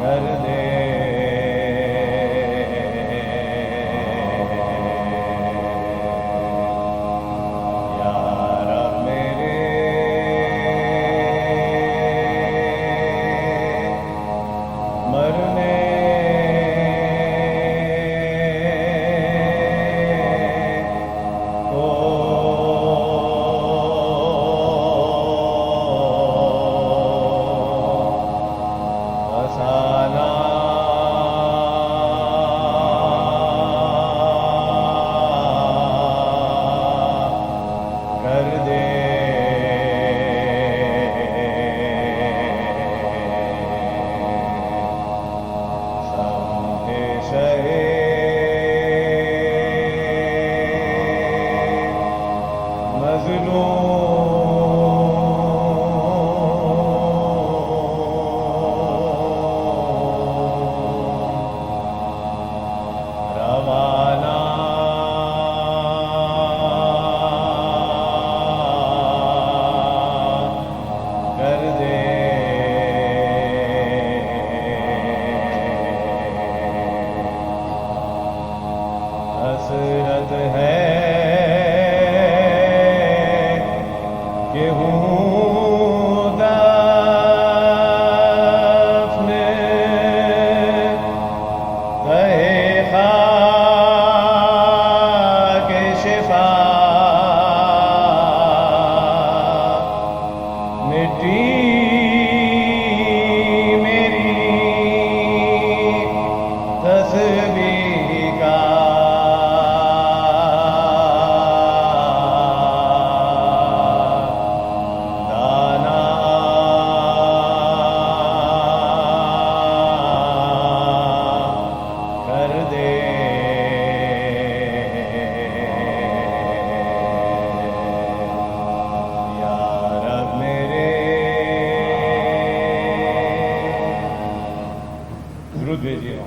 कर दे यार मेरे मरने फसाना कर दे समझे शहे मजलूम रवाना कर दे हसरत है कि हूँ दफ्न कहे खाक शिफा मिट्टी मेरी तस्बीह का दाना कर दे यार मेरे दुरूद भेजिए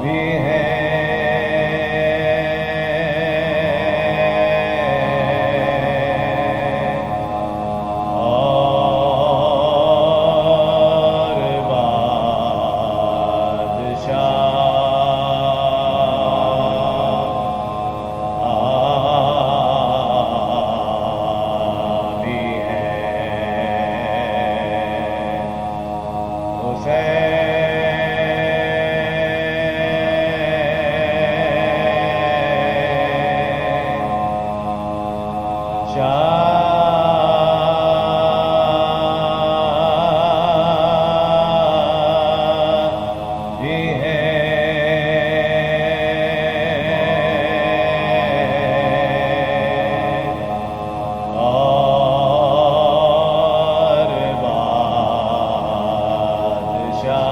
भी है और बादशाह भी है शाह भी है और बादशाह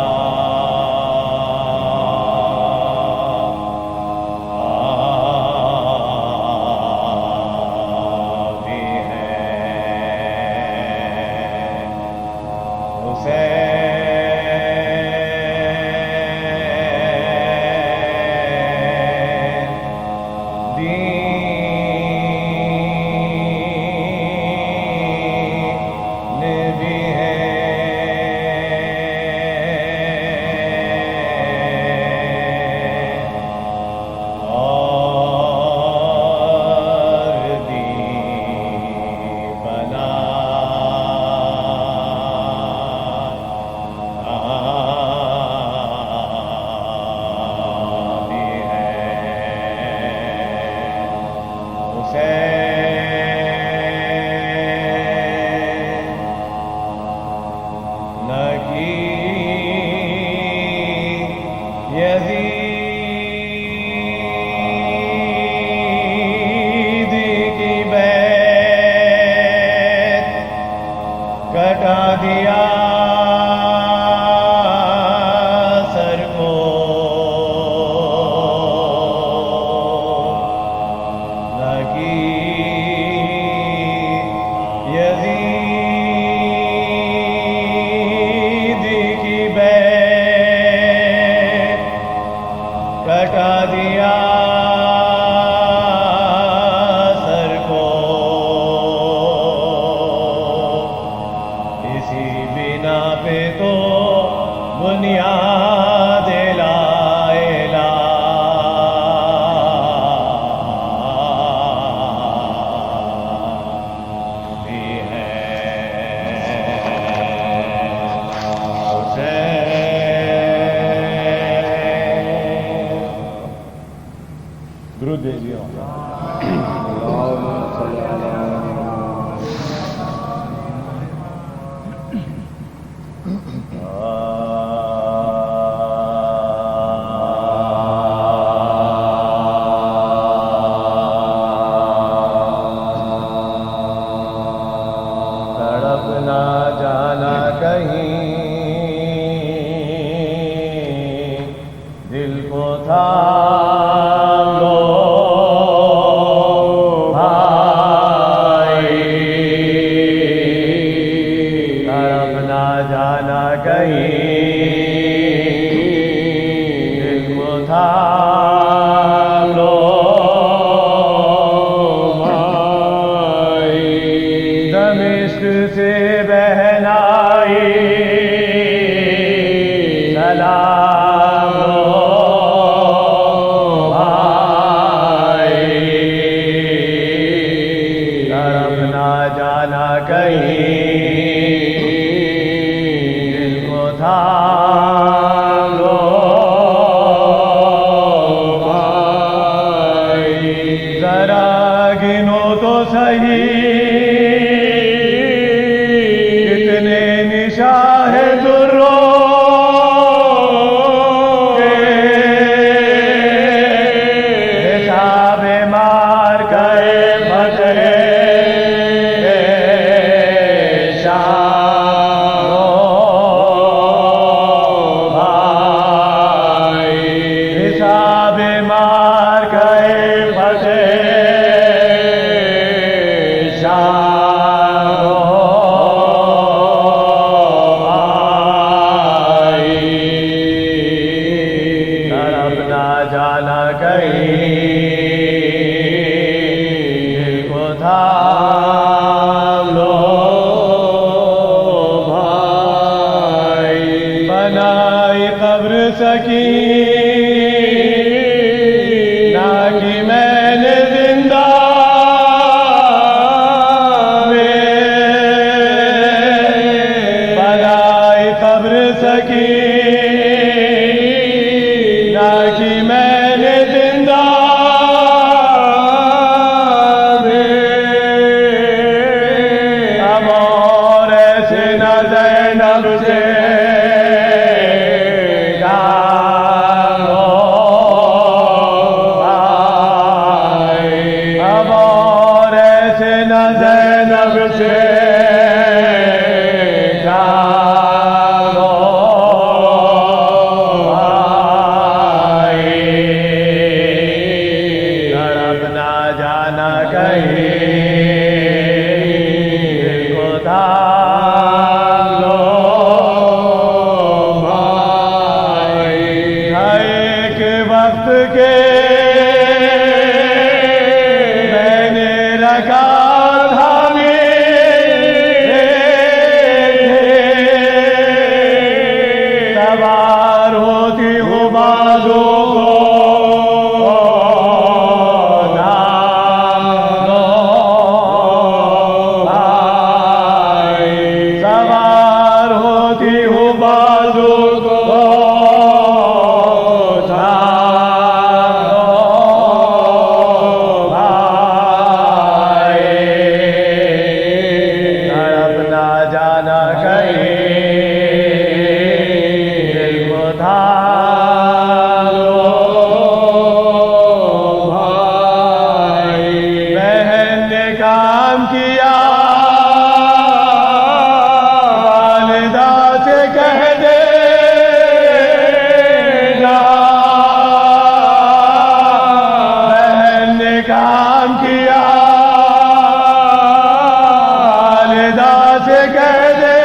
भी इश्क से बहनाई सलाम लो भाई, तरफ ना जाना कहीं, दिल को थाम लो भाई। जरा गिनो तो सही कितने निशाह दुर्रो के, हिसाब मार गए फतह शाह भाई, हिसाब मार गए फतह जाना कहीं, दिल को थाम लो भाई। बनाई कब्र सकीना की मैंने जिंदा में, बनाई कब्र सकीना की मैंने जिंदा में। अब और ऐसे न ज़ैनब से जानो भाई, अब और ऐसे न ज़ैनब से जानो जाना कहीं, दिल को थाम लो भाई। एक वक्त के मैंने रखा था मेरे, सवार होती हूँ बाजों को जाना कहीं, दिल को थाम लो भाई। बहन ने काम किया वालिदा से कह देना, बहन ने काम किया वालिदा से कह देना,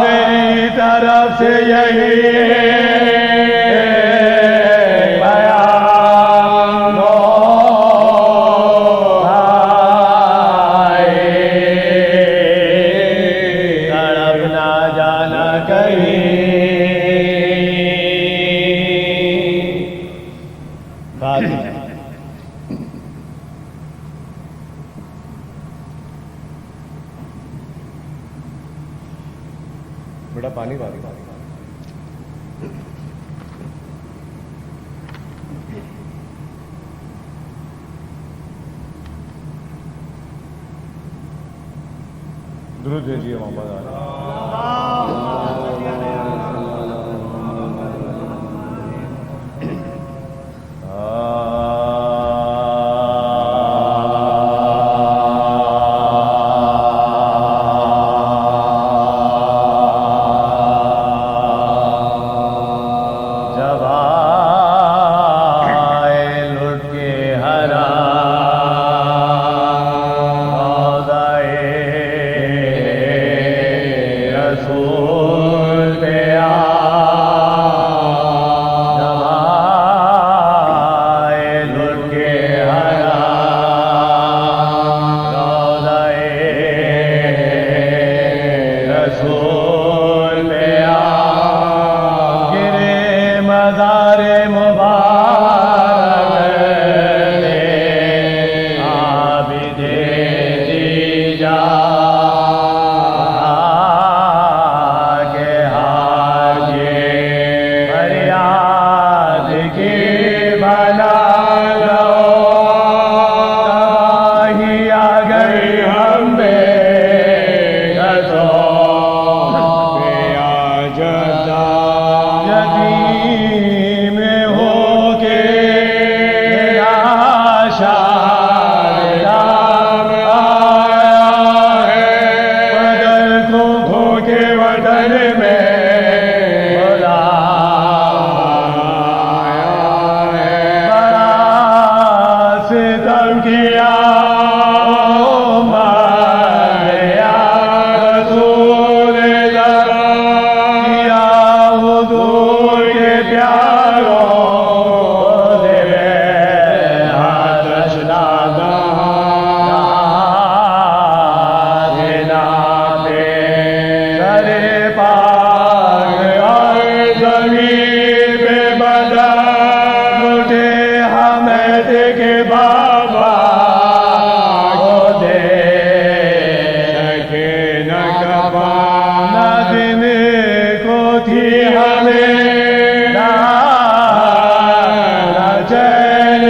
मेरी तरफ से यही बयान हो भाई। तड़प ना जाना कहीं, बेटा पानी पानी पानी। दुरूद भेजिए मोहम्मद आला। के बाबा को दे सके न कपा न दिन को थी हमें ना चैन